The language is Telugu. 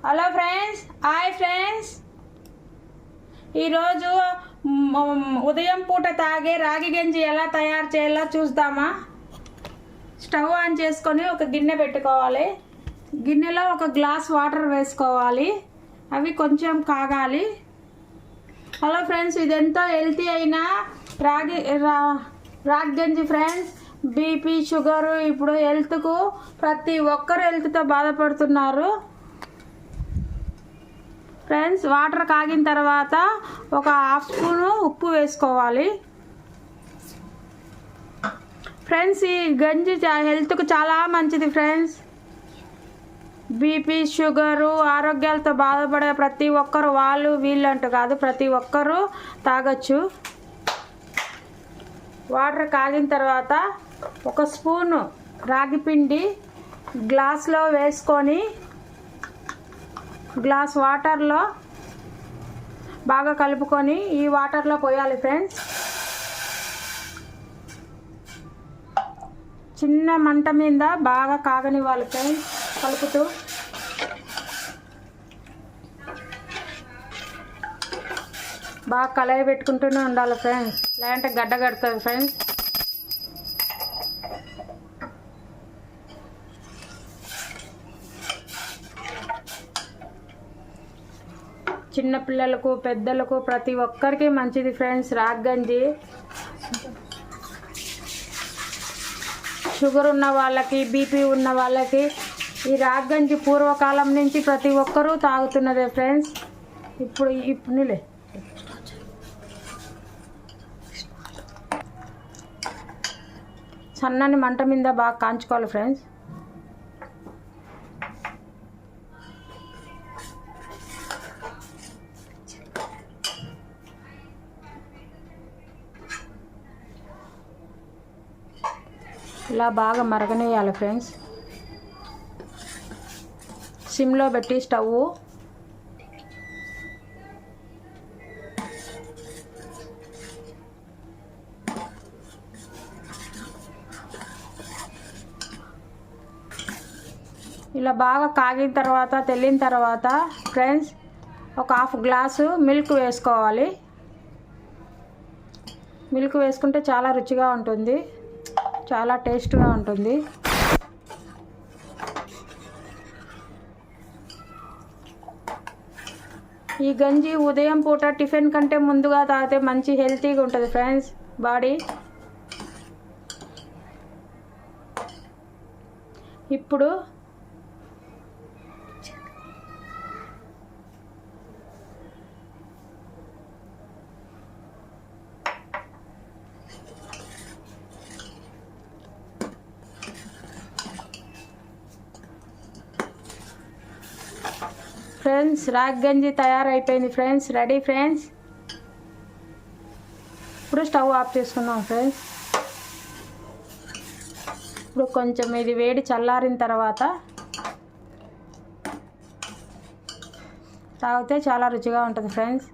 Hello friends, hi friends. ఈరోజు ఉదయం పూట తాగే రాగి గంజి ఎలా తయారు చేయాలో చూద్దామా. స్టవ్ ఆన్ చేసుకొని ఒక గిన్నె పెట్టుకోవాలి. గిన్నెలో ఒక గ్లాస్ వాటర్ వేసుకోవాలి. అవి కొంచెం కాగాలి. హలో ఫ్రెండ్స్, ఇదెంతో హెల్తీ అయిన రాగి గంజి ఫ్రెండ్స్. బీపీ, షుగరు ఇప్పుడు హెల్త్కు ప్రతి ఒక్కరు హెల్త్తో బాధపడుతున్నారు ఫ్రెండ్స్. వాటర్ కాగిన తర్వాత ఒక హాఫ్ స్పూను ఉప్పు వేసుకోవాలి ఫ్రెండ్స్. ఈ గంజి హెల్త్కు చాలా మంచిది ఫ్రెండ్స్. బీపీ, షుగరు, ఆరోగ్యాలతో బాధపడే ప్రతి ఒక్కరు, వాళ్ళు వీళ్ళు అంటూ కాదు, ప్రతి ఒక్కరూ తాగొచ్చు. వాటర్ కాగిన తర్వాత ఒక స్పూను రాగి పిండి గ్లాస్లో వేసుకొని గ్లాస్ వాటర్లో బాగా కలుపుకొని ఈ వాటర్లో పోయాలి ఫ్రెండ్స్. చిన్న మంట మీద బాగా కాగనివ్వాలి ఫ్రెండ్స్. కలుపుతూ బాగా కలయి పెట్టుకుంటూనే ఉండాలి ఫ్రెండ్స్, లేదంటే గడ్డ కడుతుంది ఫ్రెండ్స్. చిన్నపిల్లలకు, పెద్దలకు, ప్రతి ఒక్కరికి మంచిది ఫ్రెండ్స్ రాగి గంజి. షుగర్ ఉన్న వాళ్ళకి, బీపీ ఉన్న వాళ్ళకి ఈ రాగి గంజి పూర్వకాలం నుంచి ప్రతి ఒక్కరూ తాగుతున్నదే ఫ్రెండ్స్. ఇప్పుడు నీళ్ళే సన్నని మంట మీద బాగా కాంచుకోవాలి ఫ్రెండ్స్. ఇలా బాగా మరగనేయాలి ఫ్రెండ్స్. సిమ్లో పెట్టి స్టవ్ ఇలా బాగా కాగిన తర్వాత, తెల్లిన తర్వాత ఫ్రెండ్స్ ఒక హాఫ్ గ్లాసు మిల్క్ వేసుకోవాలి. మిల్క్ వేసుకుంటే చాలా రుచిగా ఉంటుంది, చాలా టేస్ట్గా ఉంటుంది. ఈ గంజి ఉదయం పూట టిఫిన్ కంటే ముందుగా తాగితే మంచి హెల్తీగా ఉంటుంది ఫ్రెండ్స్ బాడీ. ఇప్పుడు ఫ్రెండ్స్ రాగి గంజి తయారైపోయింది ఫ్రెండ్స్, రెడీ ఫ్రెండ్స్. ఇప్పుడు స్టవ్ ఆఫ్ చేసుకుందాం ఫ్రెండ్స్. ఇప్పుడు కొంచెం ఇది వేడి చల్లారిన తర్వాత తాగితే చాలా రుచిగా ఉంటుంది ఫ్రెండ్స్.